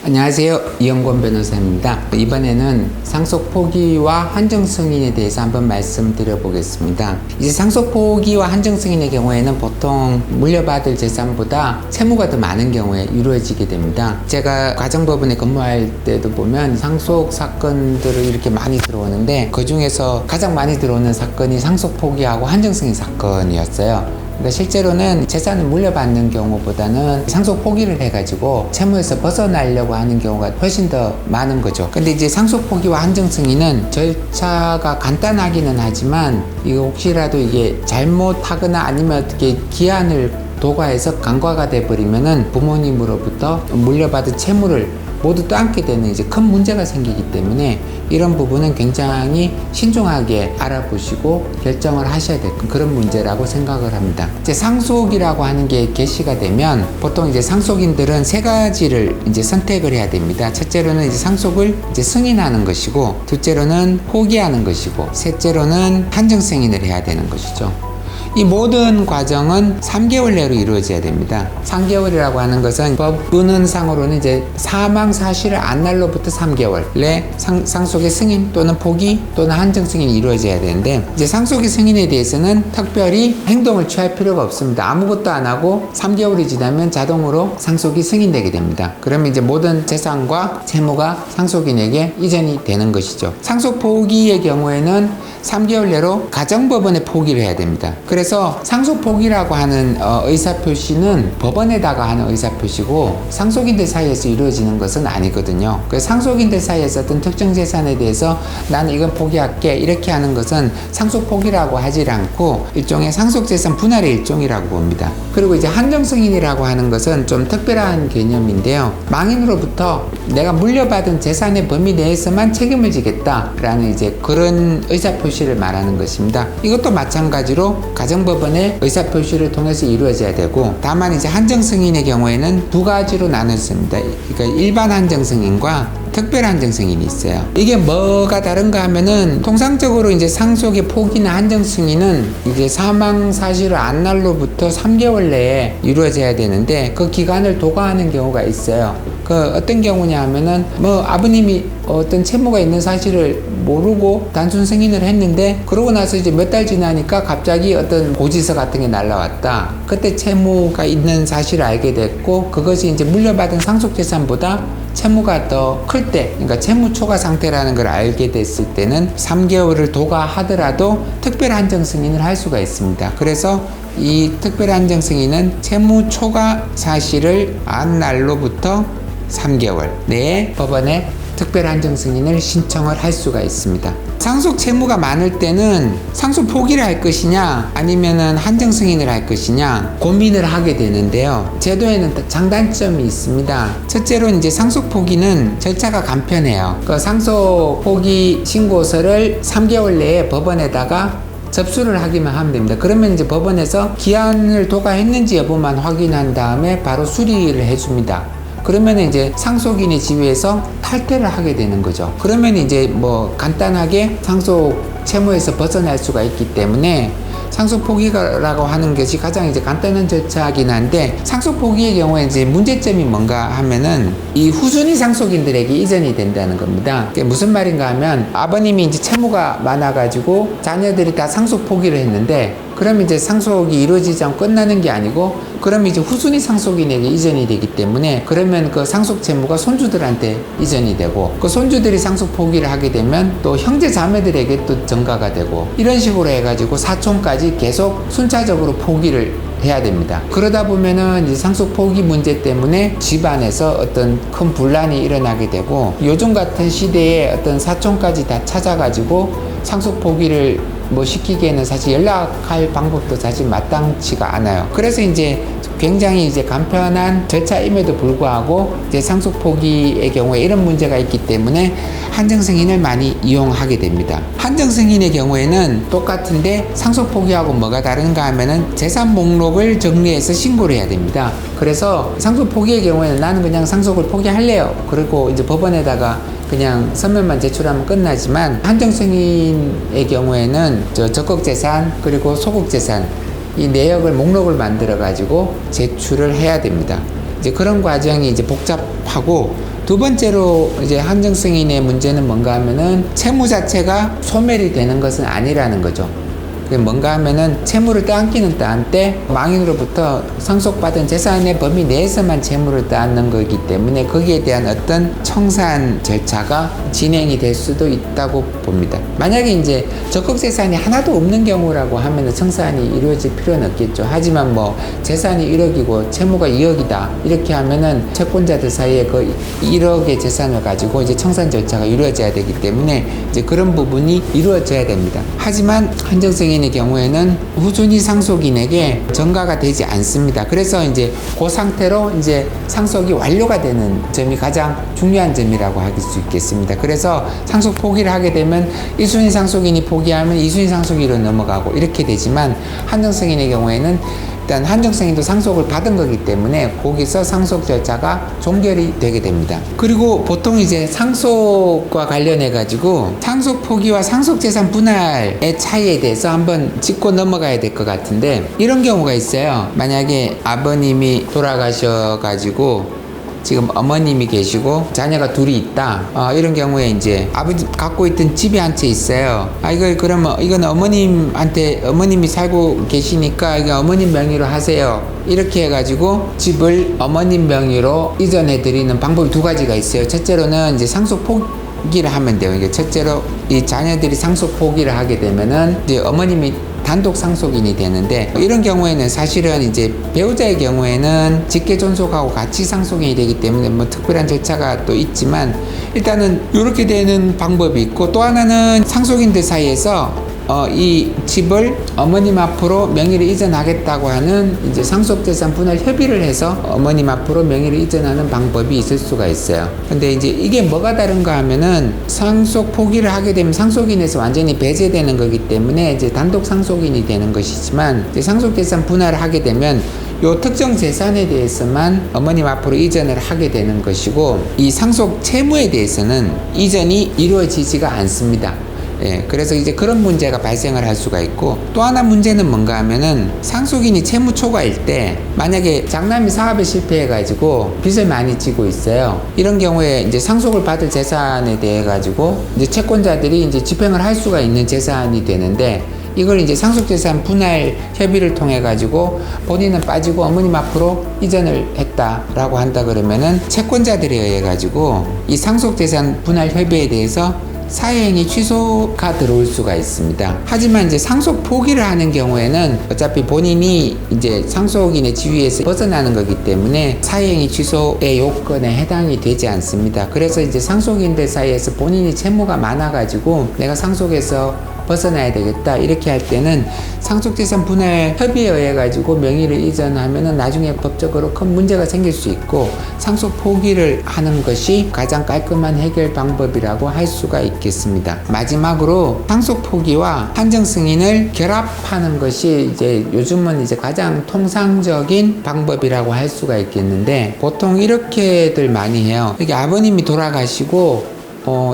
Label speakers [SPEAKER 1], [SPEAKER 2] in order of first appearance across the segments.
[SPEAKER 1] 안녕하세요. 이영권 변호사입니다. 이번에는 상속 포기와 한정 승인에 대해서 한번 말씀드려 보겠습니다. 이제 상속 포기와 한정 승인의 경우에는 보통 물려받을 재산보다 채무가 더 많은 경우에 이루어지게 됩니다. 제가 가정법원에 근무할 때도 보면 상속 사건들을 이렇게 많이 들어오는데 그 중에서 가장 많이 들어오는 사건이 상속 포기하고 한정 승인 사건이었어요. 그러니까 실제로는 재산을 물려받는 경우보다는 상속 포기를 해가지고 채무에서 벗어나려고 하는 경우가 훨씬 더 많은 거죠. 근데 이제 상속 포기와 한정 승인은 절차가 간단하기는 하지만 이거 혹시라도 이게 잘못하거나 아니면 어떻게 기한을 도과해서 간과가 돼버리면은 부모님으로부터 물려받은 채무를 모두 떠안게 되는 이제 큰 문제가 생기기 때문에 이런 부분은 굉장히 신중하게 알아보시고 결정을 하셔야 될 그런 문제라고 생각을 합니다. 이제 상속이라고 하는 게 개시가 되면 보통 이제 상속인들은 세 가지를 이제 선택을 해야 됩니다. 첫째로는 이제 상속을 이제 승인하는 것이고, 둘째로는 포기하는 것이고, 셋째로는 한정 승인을 해야 되는 것이죠. 이 모든 과정은 3개월 내로 이루어져야 됩니다. 3개월이라고 하는 것은 법문상으로는 이제 사망 사실을 안 날로부터 3개월 내 상속의 승인 또는 포기 또는 한정 승인이 이루어져야 되는데, 이제 상속의 승인에 대해서는 특별히 행동을 취할 필요가 없습니다. 아무것도 안 하고 3개월이 지나면 자동으로 상속이 승인되게 됩니다. 그러면 이제 모든 재산과 채무가 상속인에게 이전이 되는 것이죠. 상속 포기의 경우에는 3개월 내로 가정법원에 포기를 해야 됩니다. 그래서 상속 포기라고 하는 의사표시는 법원에다가 하는 의사표시고 상속인들 사이에서 이루어지는 것은 아니거든요. 그래서 상속인들 사이에서 어떤 특정 재산에 대해서 나는 이건 포기할게 이렇게 하는 것은 상속 포기라고 하지 않고 일종의 상속재산 분할의 일종이라고 봅니다. 그리고 이제 한정 승인이라고 하는 것은 좀 특별한 개념인데요. 망인으로부터 내가 물려받은 재산의 범위 내에서만 책임을 지겠다라는 이제 그런 의사표시를 말하는 것입니다. 이것도 마찬가지로 가정법원의 의사표시를 통해서 이루어져야 되고, 다만 이제 한정 승인의 경우에는 두 가지로 나눴습니다. 그러니까 일반 한정 승인과 특별 한정 승인이 있어요. 이게 뭐가 다른가 하면은 통상적으로 이제 상속의 포기나 한정 승인은 이제 사망 사실을 안 날로부터 3개월 내에 이루어져야 되는데 그 기간을 도과하는 경우가 있어요. 그 어떤 경우냐 하면은 뭐 아버님이 어떤 채무가 있는 사실을 모르고 단순 승인을 했는데 그러고 나서 이제 몇 달 지나니까 갑자기 어떤 고지서 같은 게 날라왔다. 그때 채무가 있는 사실을 알게 됐고 그것이 이제 물려받은 상속재산보다 채무가 더 클 때, 그러니까 채무 초과 상태라는 걸 알게 됐을 때는 3개월을 도과하더라도 특별 한정 승인을 할 수가 있습니다. 그래서 이 특별 한정 승인은 채무 초과 사실을 안 날로부터 3개월 내에 법원에 특별 한정 승인을 신청을 할 수가 있습니다. 상속 채무가 많을 때는 상속 포기를 할 것이냐 아니면은 한정 승인을 할 것이냐 고민을 하게 되는데요. 제도에는 장단점이 있습니다. 첫째로 이제 상속 포기는 절차가 간편해요. 그 상속 포기 신고서를 3개월 내에 법원에다가 접수를 하기만 하면 됩니다. 그러면 이제 법원에서 기한을 도과했는지 여부만 확인한 다음에 바로 수리를 해줍니다. 그러면 이제 상속인의 지위에서 탈퇴를 하게 되는 거죠. 그러면 이제 뭐 간단하게 상속 채무에서 벗어날 수가 있기 때문에 상속 포기라고 하는 것이 가장 이제 간단한 절차이긴 한데, 상속 포기의 경우에 이제 문제점이 뭔가 하면은 이 후순위 상속인들에게 이전이 된다는 겁니다. 그게 무슨 말인가 하면 아버님이 이제 채무가 많아가지고 자녀들이 다 상속 포기를 했는데 그럼 이제 상속이 이루어지지 않고 끝나는 게 아니고 그럼 이제 후순위 상속인에게 이전이 되기 때문에 그러면 그 상속 채무가 손주들한테 이전이 되고 그 손주들이 상속 포기를 하게 되면 또 형제 자매들에게 또 전가가 되고 이런 식으로 해가지고 사촌까지 계속 순차적으로 포기를 해야 됩니다. 그러다 보면은 이제 상속 포기 문제 때문에 집안에서 어떤 큰 분란이 일어나게 되고 요즘 같은 시대에 어떤 사촌까지 다 찾아가지고 상속 포기를 뭐 시키기에는 사실 연락할 방법도 사실 마땅치가 않아요. 그래서 이제 굉장히 이제 간편한 절차임에도 불구하고 이제 상속 포기의 경우에 이런 문제가 있기 때문에 한정 승인을 많이 이용하게 됩니다. 한정 승인의 경우에는 똑같은데 상속 포기하고 뭐가 다른가 하면은 재산 목록을 정리해서 신고를 해야 됩니다. 그래서 상속 포기의 경우에는 나는 그냥 상속을 포기할래요. 그리고 이제 법원에다가 그냥 서면만 제출하면 끝나지만 한정 승인의 경우에는 적극재산 그리고 소극재산 이 내역을 목록을 만들어 가지고 제출을 해야 됩니다. 이제 그런 과정이 이제 복잡하고 두 번째로 이제 한정 승인의 문제는 뭔가 하면은 채무 자체가 소멸이 되는 것은 아니라는 거죠. 뭔가 하면은 채무를 떠안기는 떠안되 망인으로부터 상속받은 재산의 범위 내에서만 채무를 떠안는 거기 때문에 거기에 대한 어떤 청산 절차가 진행이 될 수도 있다고 봅니다. 만약에 이제 적극 재산이 하나도 없는 경우라고 하면은 청산이 이루어질 필요는 없겠죠. 하지만 뭐 재산이 1억이고 채무가 2억이다 이렇게 하면은 채권자들 사이에 그 1억의 재산을 가지고 이제 청산 절차가 이루어져야 되기 때문에 이제 그런 부분이 이루어져야 됩니다. 하지만 한정 승인 의 경우에는 후순위 상속인에게 전가가 되지 않습니다. 그래서 이제 그 상태로 이제 상속이 완료가 되는 점이 가장 중요한 점이라고 할 수 있겠습니다. 그래서 상속 포기를 하게 되면 1순위 상속인이 포기하면 2순위 상속인으로 넘어가고 이렇게 되지만 한정 승인의 경우에는 일단 한정 승인도 상속을 받은 거기 때문에 거기서 상속 절차가 종결이 되게 됩니다. 그리고 보통 이제 상속과 관련해 가지고 상속 포기와 상속 재산 분할의 차이에 대해서 한번 짚고 넘어가야 될 것 같은데, 이런 경우가 있어요. 만약에 아버님이 돌아가셔 가지고 지금 어머님이 계시고 자녀가 둘이 있다. 이런 경우에 이제 아버지 갖고 있던 집이 한 채 있어요. 이걸 그러면 이건 어머님이 살고 계시니까 이거 어머님 명의로 하세요. 이렇게 해가지고 집을 어머님 명의로 이전해 드리는 방법이 두 가지가 있어요. 첫째로는 이제 상속 포기를 하면 돼요. 이게 첫째로 이 자녀들이 상속 포기를 하게 되면은 이제 어머님이 단독 상속인이 되는데, 이런 경우에는 사실은 이제 배우자의 경우에는 직계 존속하고 같이 상속인이 되기 때문에 뭐 특별한 절차가 또 있지만 일단은 이렇게 되는 방법이 있고, 또 하나는 상속인들 사이에서 이 집을 어머님 앞으로 명의를 이전하겠다고 하는 이제 상속재산 분할 협의를 해서 어머님 앞으로 명의를 이전하는 방법이 있을 수가 있어요. 근데 이제 이게 뭐가 다른가 하면은 상속 포기를 하게 되면 상속인에서 완전히 배제되는 거기 때문에 이제 단독 상속인이 되는 것이지만, 이제 상속재산 분할을 하게 되면 요 특정 재산에 대해서만 어머님 앞으로 이전을 하게 되는 것이고, 이 상속 채무에 대해서는 이전이 이루어지지가 않습니다. 그래서 이제 그런 문제가 발생을 할 수가 있고, 또 하나 문제는 뭔가 하면은 상속인이 채무 초과일 때 만약에 장남이 사업에 실패해 가지고 빚을 많이 지고 있어요. 이런 경우에 이제 상속을 받을 재산에 대해 가지고 이제 채권자들이 이제 집행을 할 수가 있는 재산이 되는데, 이걸 이제 상속재산 분할 협의를 통해 가지고 본인은 빠지고 어머님 앞으로 이전을 했다라고 한다 그러면은 채권자들에 의해 가지고 이 상속재산 분할 협의에 대해서 사회행위 취소가 들어올 수가 있습니다. 하지만 이제 상속 포기를 하는 경우에는 어차피 본인이 이제 상속인의 지위에서 벗어나는 거기 때문에 사회행위 취소의 요건에 해당이 되지 않습니다. 그래서 이제 상속인들 사이에서 본인이 채무가 많아가지고 내가 상속에서 벗어나야 되겠다 이렇게 할 때는 상속재산 분할 협의에 의해 가지고 명의를 이전하면은 나중에 법적으로 큰 문제가 생길 수 있고, 상속 포기를 하는 것이 가장 깔끔한 해결 방법이라고 할 수가 있겠습니다. 마지막으로 상속 포기와 한정 승인을 결합하는 것이 이제 요즘은 이제 가장 통상적인 방법이라고 할 수가 있겠는데, 보통 이렇게들 많이 해요. 이게 아버님이 돌아가시고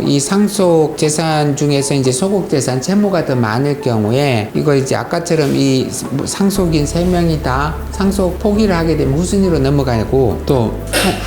[SPEAKER 1] 이 상속 재산 중에서 이제 소국 재산 채무가 더 많을 경우에 이걸 이제 아까처럼 이 상속인 3명이 다 상속 포기를 하게 되면 후순위로 넘어가고, 또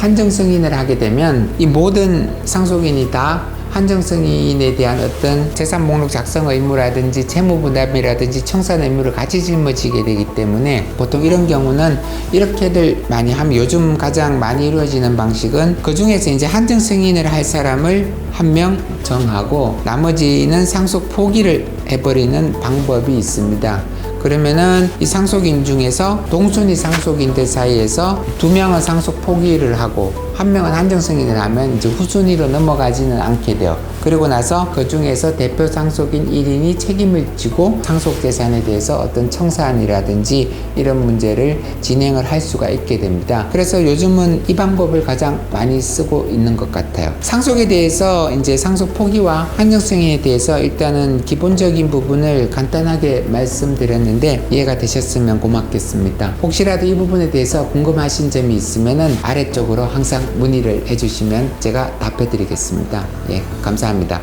[SPEAKER 1] 한정 승인을 하게 되면 이 모든 상속인이 다 한정 승인에 대한 어떤 재산 목록 작성 의무라든지 채무 분담이라든지 청산 의무를 같이 짊어지게 되기 때문에 보통 이런 경우는 이렇게들 많이 하면, 요즘 가장 많이 이루어지는 방식은 그 중에서 이제 한정 승인을 할 사람을 한 명 정하고 나머지는 상속 포기를 해버리는 방법이 있습니다. 그러면은 이 상속인 중에서 동순위 상속인들 사이에서 2명은 상속 포기를 하고 1명은 한정 승인을 하면 이제 후순위로 넘어가지는 않게 돼요. 그리고 나서 그 중에서 대표 상속인 1인이 책임을 지고 상속 재산에 대해서 어떤 청산이라든지 이런 문제를 진행을 할 수가 있게 됩니다. 그래서 요즘은 이 방법을 가장 많이 쓰고 있는 것 같아요. 상속에 대해서 이제 상속 포기와 한정 승인에 대해서 일단은 기본적인 부분을 간단하게 말씀드렸는데 이해가 되셨으면 고맙겠습니다. 혹시라도 이 부분에 대해서 궁금하신 점이 있으면은 아래쪽으로 항상 문의를 해주시면 제가 답해 드리겠습니다. 예, 감사합니다.